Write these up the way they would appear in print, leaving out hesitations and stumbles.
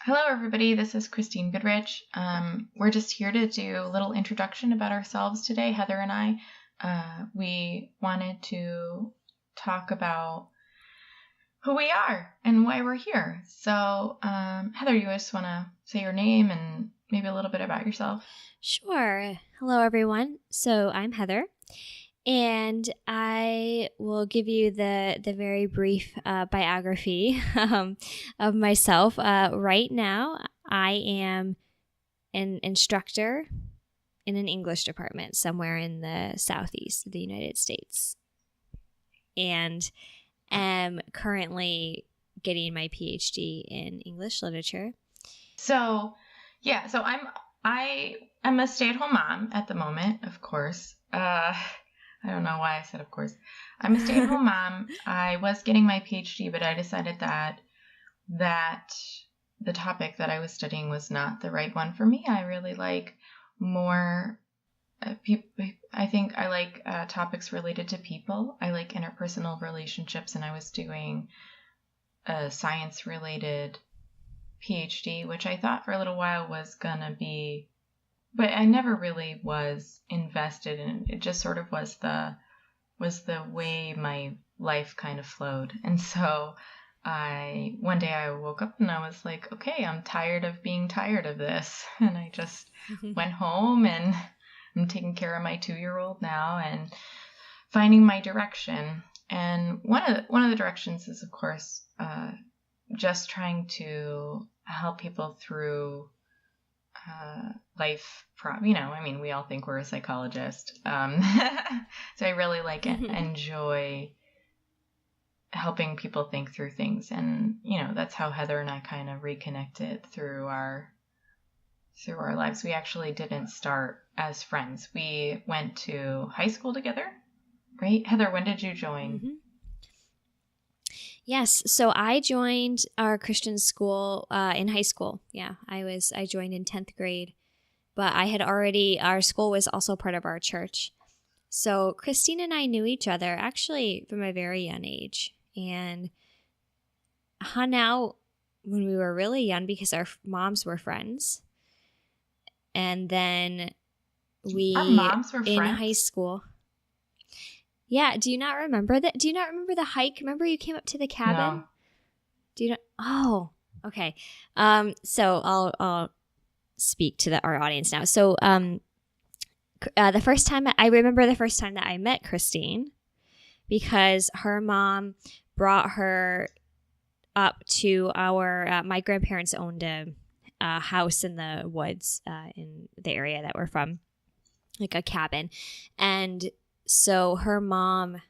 Hello, everybody. This is Christine Goodrich. We're just here to do a little introduction about ourselves today, Heather and I. We wanted to talk about who we are and why we're here. So, Heather, you just want to say your name and maybe a little bit about yourself? Sure. Hello, everyone. So I'm Heather, and I will give you the very brief biography of myself. Right now, I am an instructor in an English department somewhere in the southeast of the United States, and am currently getting my PhD in English literature. So I'm a stay-at-home mom at the moment, of course. I don't know why I said of course. I'm a stay-at-home mom. I was getting my PhD, but I decided that the topic that I was studying was not the right one for me. I really like more I think I like topics related to people. I like interpersonal relationships, and I was doing a science-related PhD, which I thought for a little while was gonna be, but I never really was invested in it. It just sort of was the way my life kind of flowed. And so one day I woke up and I was like, okay, I'm tired of being tired of this. And I just went home, and I'm taking care of my 2-year-old now and finding my direction. And one of the directions is, of course, just trying to help people through life. We all think we're a psychologist. So I really enjoy helping people think through things. And, that's how Heather and I kind of reconnected through our lives. We actually didn't start as friends. We went to high school together, right? Heather, when did you join? Mm-hmm. Yes, so I joined our Christian school in high school. Yeah, I joined in 10th grade, but our school was also part of our church. So Christine and I knew each other actually from a very young age, and hung out when we were really young because our moms were friends. And then Our moms were in friends? high school. Yeah, do you not remember that? Do you not remember the hike? Remember you came up to the cabin? No. Do you not? Oh, okay. So I'll speak to our audience now. So the first time that I met Christine, because her mom brought her up to my grandparents owned a house in the woods in the area that we're from, like a cabin, and so her mom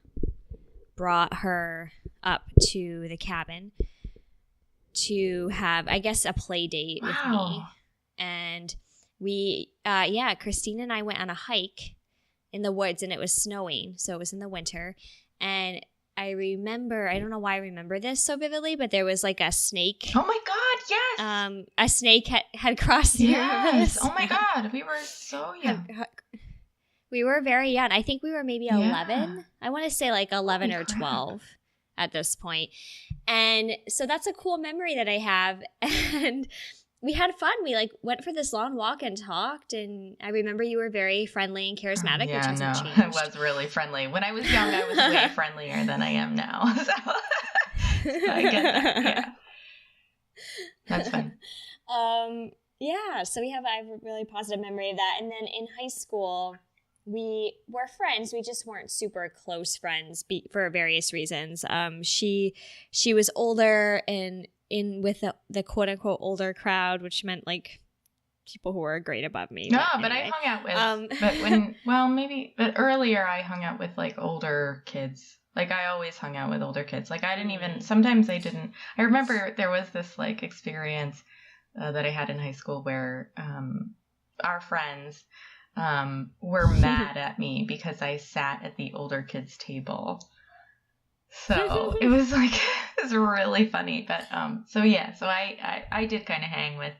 brought her up to the cabin to have, I guess, a play date with me. And we, Christine and I went on a hike in the woods, and it was snowing. So it was in the winter. And I remember, I don't know why I remember this so vividly, but there was like a snake. Oh my God, yes! A snake had crossed. Yes! Oh my God, we were so young. We were very young. I think we were maybe 11. I want to say like 11 or 12 at this point. And so that's a cool memory that I have. And we had fun. We went for this long walk and talked. And I remember you were very friendly and charismatic, which hasn't changed. I was really friendly. When I was young, I was way friendlier than I am now. So I get that. Yeah. That's fun. Yeah. So I have a really positive memory of that. And then in high school, we were friends. We just weren't super close friends for various reasons. She was older and with the quote unquote older crowd, which meant like people who were a grade above me. No, but anyway. I hung out with, but earlier I hung out with like older kids. Like I always hung out with older kids. Like sometimes I didn't. I remember there was this like experience that I had in high school where our friends were mad at me because I sat at the older kids' table. So it was really funny. But so I did kind of hang with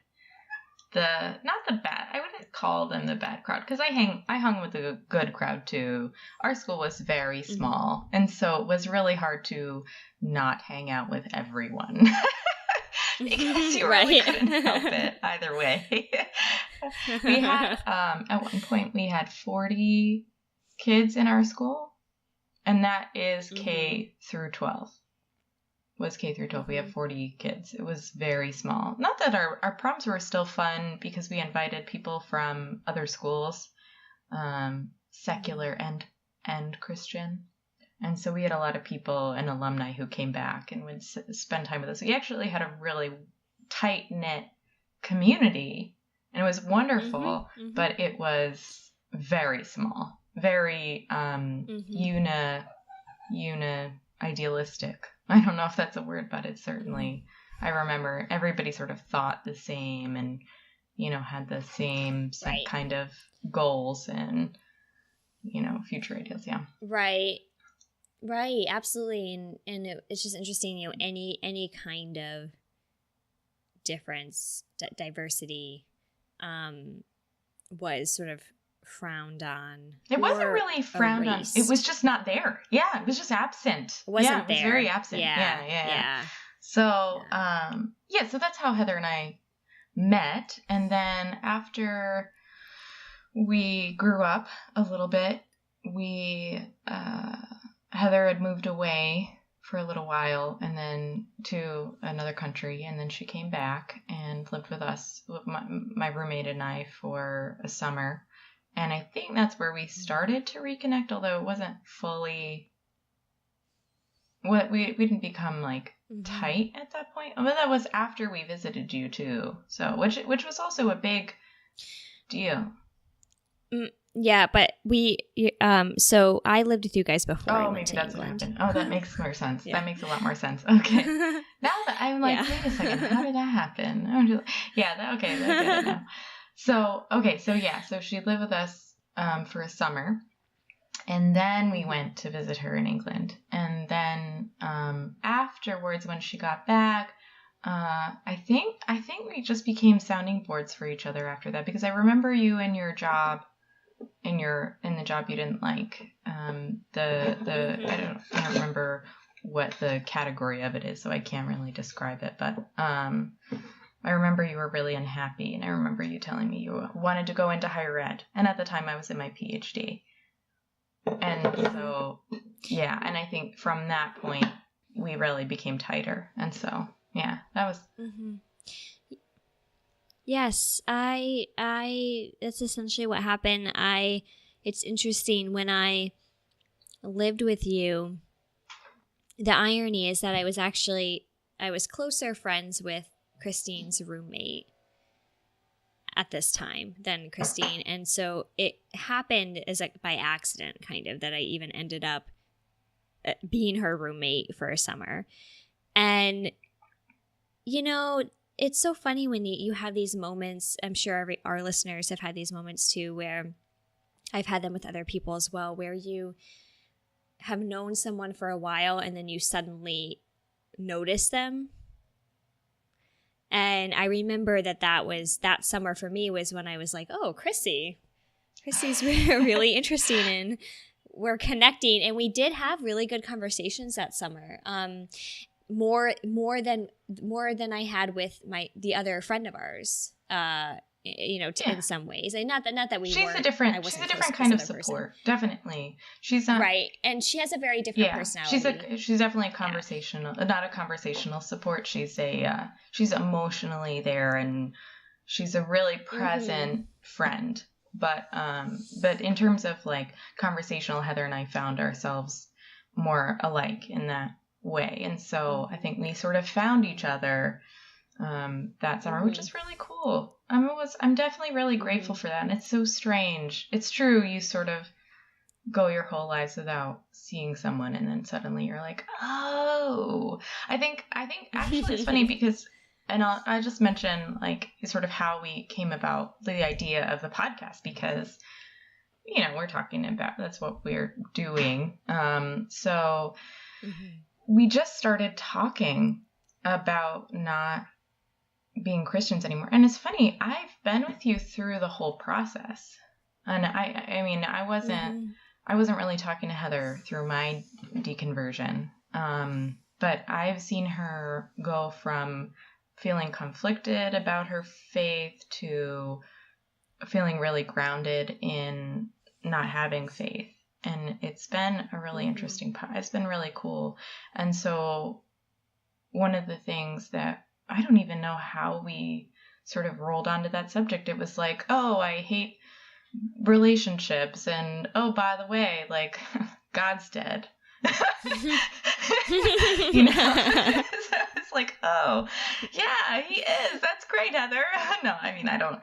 I wouldn't call them the bad crowd, because I hung with a good crowd too. Our school was very small, and so it was really hard to not hang out with everyone. because you Right. really couldn't help it either way. We had, at one point, we had 40 kids in our school, and that is K through 12. Was K through 12. We have 40 kids. It was very small. Not that our proms were still fun because we invited people from other schools, secular and Christian. And so we had a lot of people and alumni who came back and would spend time with us. We actually had a really tight-knit community, and it was wonderful, but it was very small, very idealistic. I don't know if that's a word, but it's certainly, I remember everybody sort of thought the same and, had the same kind of goals and, future ideals. Yeah. Right. Right. Absolutely. And it's just interesting, any kind of difference, diversity, was sort of frowned on. It wasn't really frowned on. It was just not there. Yeah, it was just absent. It wasn't it was there. Very absent. Yeah. So, so that's how Heather and I met. And then after we grew up a little bit, Heather had moved away for a little while and then to another country, and then she came back and lived with us, with my roommate and I, for a summer. And I think that's where we started to reconnect, although it wasn't fully. We didn't become tight at that point. But that was after we visited you too. So which was also a big deal. Yeah, but so I lived with you guys before. Oh, maybe that's England. What happened. Oh, that makes more sense. Yeah. That makes a lot more sense. Okay. Now that I'm wait a second, how did that happen? Okay, I get it now. So she lived with us for a summer, and then we went to visit her in England. And then afterwards, when she got back, I think we just became sounding boards for each other after that, because I remember you in your job, in the job you didn't like, I don't remember what the category of it is, so I can't really describe it, but I remember you were really unhappy, and I remember you telling me you wanted to go into higher ed. And at the time I was in my PhD. And so, and I think from that point we really became tighter. And so, that was... Yes, that's essentially what happened. It's interesting, when I lived with you, the irony is that I was closer friends with Christine's roommate at this time than Christine. And so it happened as by accident, kind of, that I even ended up being her roommate for a summer. And, it's so funny when you have these moments. I'm sure our listeners have had these moments too, where I've had them with other people as well, where you have known someone for a while and then you suddenly notice them. And I remember that summer for me was when I was like, oh, Chrissy's really interesting, and we're connecting. And we did have really good conversations that summer. More than I had with the other friend of ours, in some ways. And not that we she's a different kind of support. Person. Definitely. She's not right. And she has a very different personality. She's definitely not a conversational support. She's she's emotionally there, and she's a really present friend. But in terms of conversational, Heather and I found ourselves more alike in that way. And so I think we sort of found each other that summer, which is really cool. I'm definitely really grateful for that. And it's so strange. It's true. You sort of go your whole lives without seeing someone, and then suddenly you're like, oh, I think actually it's funny because, and I just mention sort of how we came about the idea of the podcast, because, we're talking about, that's what we're doing. So we just started talking about not being Christians anymore. And it's funny, I've been with you through the whole process. And I wasn't really talking to Heather through my deconversion. But I've seen her go from feeling conflicted about her faith to feeling really grounded in not having faith. And it's been a really interesting it's been really cool. And so one of the things that I don't even know how we sort of rolled onto that subject, it was like, oh, I hate relationships, and oh, by the way, like, God's dead. You know? So it's like, oh, yeah, he is. That's great, Heather. No, I mean, I don't know.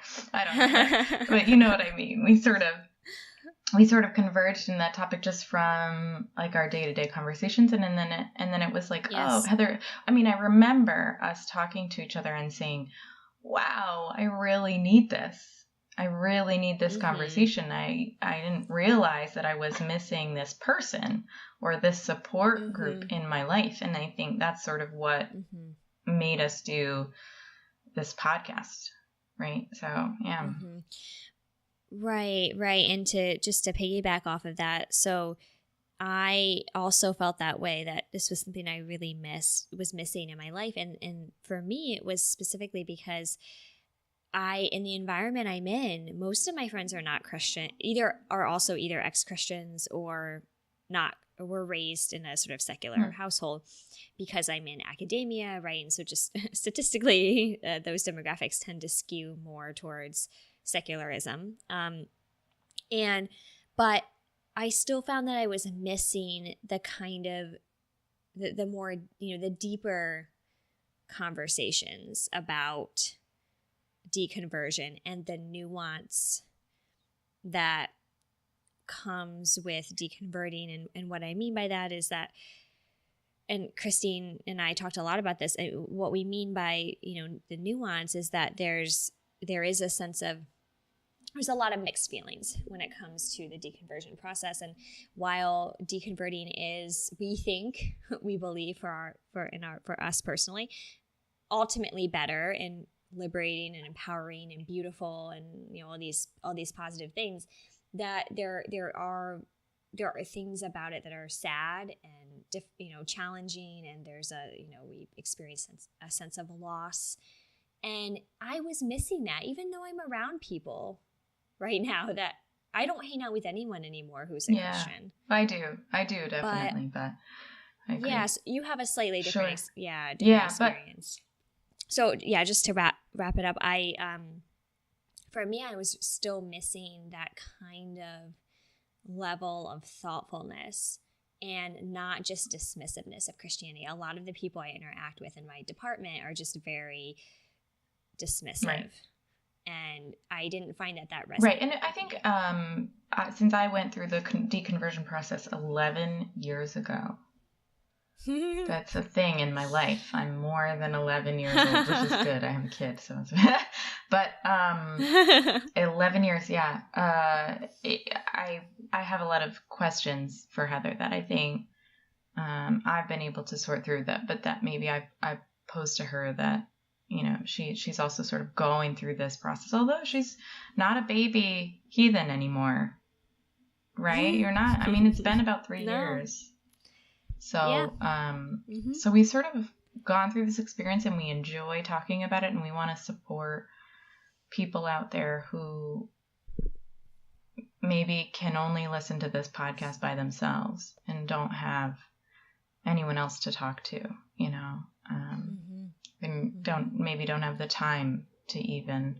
But you know what I mean. We sort of converged in that topic just from like our day-to-day conversations, and then it was like, yes. Oh, Heather, I mean, I remember us talking to each other and saying, wow, I really need this. I really need this conversation. I didn't realize that I was missing this person or this support group in my life. And I think that's sort of what made us do this podcast. Right. So, yeah. Right. And to piggyback off of that. So I also felt that way, that this was something I really was missing in my life. And for me, it was specifically because in the environment I'm in, most of my friends are not Christian, either ex-Christians or not, or were raised in a sort of secular household, because I'm in academia, right? And so just statistically, those demographics tend to skew more towards secularism. But I still found that I was missing the kind of the more, the deeper conversations about deconversion and the nuance that comes with deconverting. And what I mean by that is that, and Christine and I talked a lot about this, what we mean by, the nuance is that there is a sense of, there's a lot of mixed feelings when it comes to the deconversion process. And while deconverting is, we believe for us personally, ultimately better and liberating and empowering and beautiful and all these positive things, that there are things about it that are sad and challenging, and there's we experience a sense of loss. And I was missing that, even though I'm around people right now that I don't hang out with anyone anymore who's a Christian. I do definitely, but I agree. Yes, you have a slightly different experience. So just to wrap it up, for me, I was still missing that kind of level of thoughtfulness and not just dismissiveness of Christianity. A lot of the people I interact with in my department are just very dismissive. Right. And I didn't find that resonated. Right. And I think since I went through the deconversion process 11 years ago, that's a thing in my life. I'm more than 11 years old, which is good. I have a kid, so it's but 11 years, yeah. I have a lot of questions for Heather that I think I've been able to sort through that, but that maybe I posed to her that she's also sort of going through this process, although she's not a baby heathen anymore, right? You're not. I mean, it's been about 3 years. So, so we sort of gone through this experience, and we enjoy talking about it, and we want to support people out there who maybe can only listen to this podcast by themselves and don't have anyone else to talk to, and don't have the time to even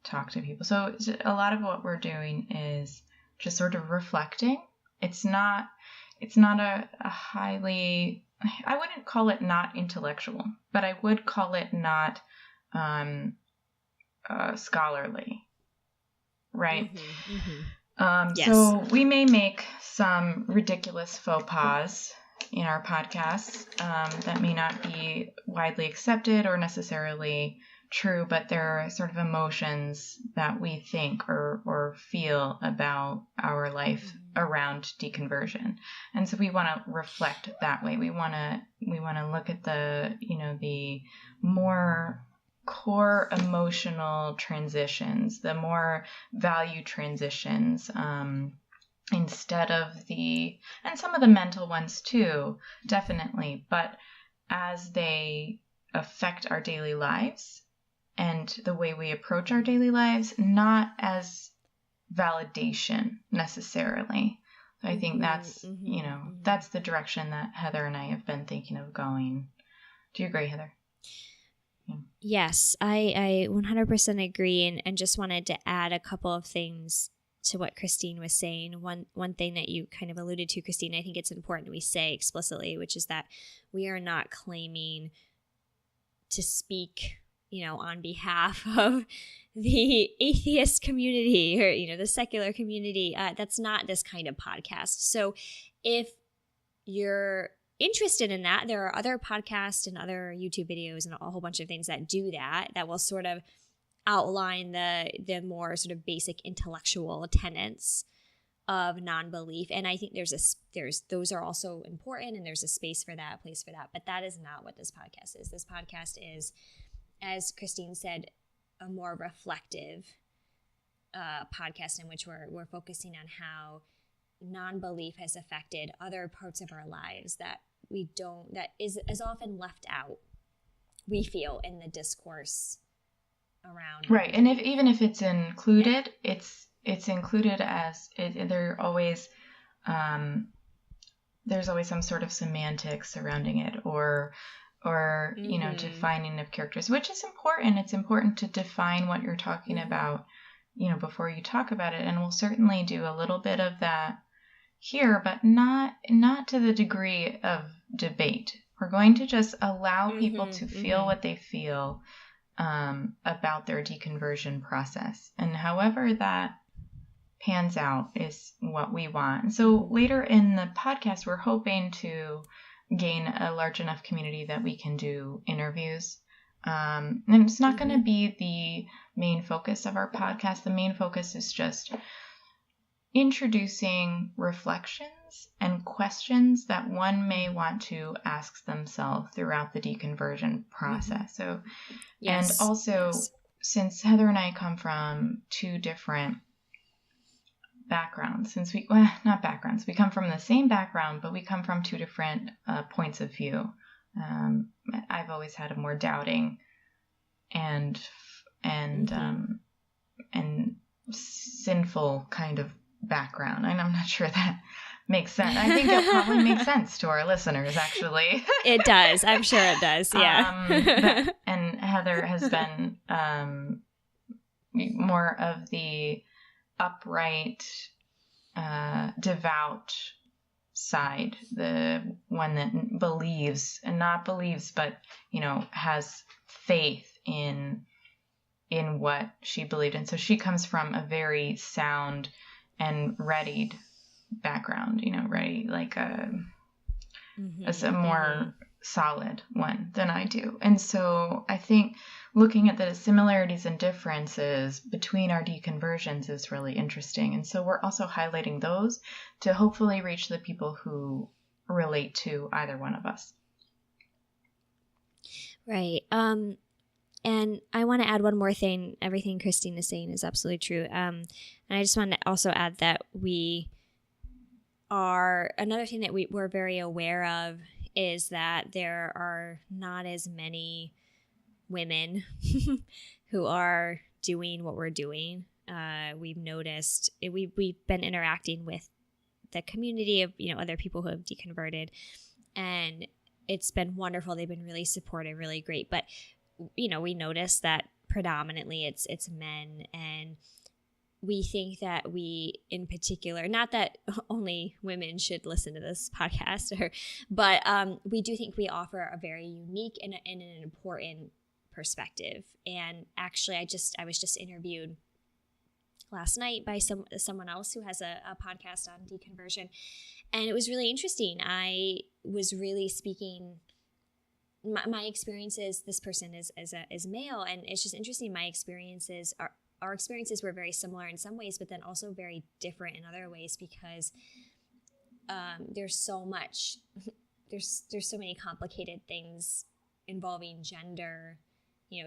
talk to people. So a lot of what we're doing is just sort of reflecting. It's not a highly, I wouldn't call it not intellectual, but I would call it not scholarly, right? Yes. So we may make some ridiculous faux pas in our podcasts that may not be widely accepted or necessarily true, but there are sort of emotions that we think or feel about our life around deconversion. And so we want to reflect that way. We want to look at the more core emotional transitions, the more value transitions, instead of and some of the mental ones too, definitely, but as they affect our daily lives and the way we approach our daily lives, not as validation necessarily. So I think that's, that's the direction that Heather and I have been thinking of going. Do you agree, Heather? Yeah. Yes, I 100% agree, and just wanted to add a couple of things to what Christine was saying. One thing that you kind of alluded to, Christine, I think it's important we say explicitly, which is that we are not claiming to speak, on behalf of the atheist community or, the secular community. That's not this kind of podcast. So if you're interested in that, there are other podcasts and other YouTube videos and a whole bunch of things that do that will sort of outline the more sort of basic intellectual tenets of non-belief. And I think those are also important, and there's a space for that, a place for that. But that is not what this podcast is. This podcast is, as Christine said, a more reflective podcast in which we're focusing on how non-belief has affected other parts of our lives that is often left out, we feel, in the discourse around. Right. And even if it's included, it's included as there's always some sort of semantics surrounding it, or defining of characters, which is important. It's important to define what you're talking about, before you talk about it. And we'll certainly do a little bit of that here, but not to the degree of debate. We're going to just allow people to feel what they feel about their deconversion process. And however that pans out is what we want. And so later in the podcast, we're hoping to gain a large enough community that we can do interviews. And it's not going to be the main focus of our podcast. The main focus is just introducing reflections and questions that one may want to ask themselves throughout the deconversion process. So, and also, since Heather and I come from two different backgrounds, we come from the same background, but we come from two different points of view. I've always had a more doubting and sinful kind of background, and I'm not sure that makes sense. I think it probably makes sense to our listeners, actually. It does. I'm sure it does. Yeah. And Heather has been more of the upright, devout side, the one that believes, and not believes, but has faith in what she believed in. So she comes from a very sound and readied background, ready, like a more solid one than I do. And so I think looking at the similarities and differences between our deconversions is really interesting. And so we're also highlighting those to hopefully reach the people who relate to either one of us. Right. And I want to add one more thing. Everything Christine is saying is absolutely true. And I just want to also add that another thing that we're very aware of is that there are not as many women who are doing what we're doing. We've noticed, we've been interacting with the community of, other people who have deconverted, and it's been wonderful. They've been really supportive, really great. But we notice that predominantly it's men, and we think that we, in particular, not that only women should listen to this podcast, but we do think we offer a very unique and an important perspective. And actually, I was just interviewed last night by someone else who has a podcast on deconversion, and it was really interesting. I was really speaking my experiences. This person is male, and it's just interesting. My experiences our experiences were very similar in some ways, but then also very different in other ways, because there's so many complicated things involving gender,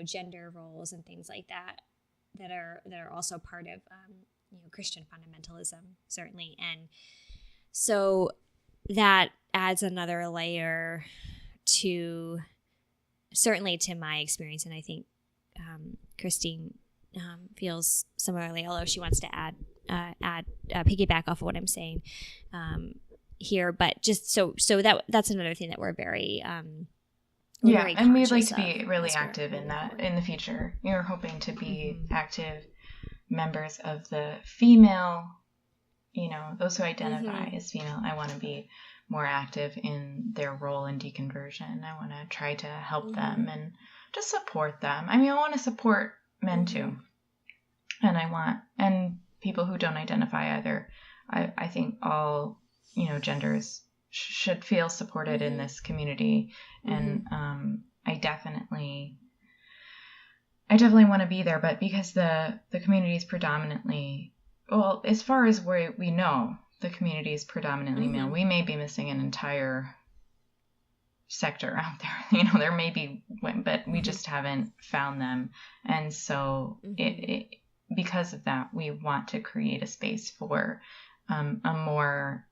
gender roles and things like that are also part of Christian fundamentalism, certainly. And so that adds another layer to certainly to my experience, and I think Christine feels similarly, although she wants to add piggyback off of what I'm saying here. But just so that's another thing that we're very and we'd like to conscious be of really as we're active in moving that forward. in the future. You're hoping to be Mm-hmm. active members of the female, those who identify Mm-hmm. as female. I want to be more active in their role in deconversion. I want to try to help Mm-hmm. them and just support them. I mean, I want to support men Mm-hmm. too. And people who don't identify either. I think all, genders should feel supported in Mm-hmm. this community. Mm-hmm. And I definitely want to be there, but because the community is predominantly, well, as far as we know, the community is predominantly male. Mm-hmm. We may be missing an entire sector out there. There may be women, but we just haven't found them. And so because of that, we want to create a space for a more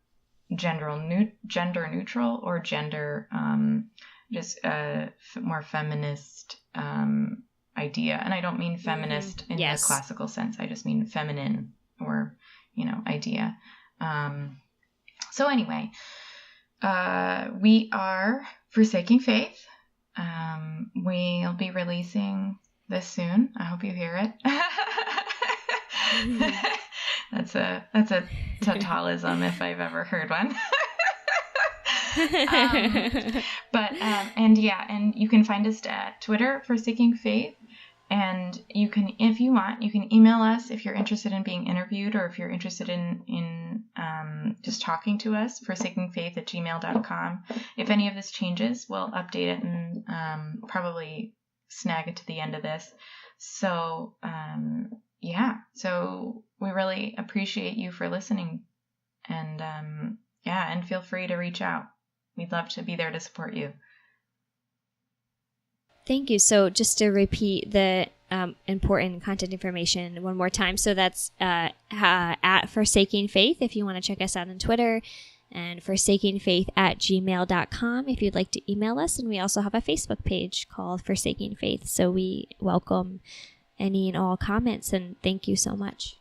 gender neutral or gender just more feminist idea. And I don't mean feminist in the classical sense. I just mean feminine or idea. So anyway, we are Forsaking Faith. We'll be releasing this soon. I hope you hear it. That's a tautologism if I've ever heard one. And you can find us at Twitter, Forsaking Faith. And you can, if you want, you can email us if you're interested in being interviewed, or if you're interested in just talking to us, forsakingfaith@gmail.com. If any of this changes, we'll update it and probably snag it to the end of this. So, so we really appreciate you for listening. And and feel free to reach out. We'd love to be there to support you. Thank you. So just to repeat the important contact information one more time. So that's at Forsaking Faith if you want to check us out on Twitter, and forsakingfaith@gmail.com if you'd like to email us. And we also have a Facebook page called Forsaking Faith. So we welcome any and all comments, and thank you so much.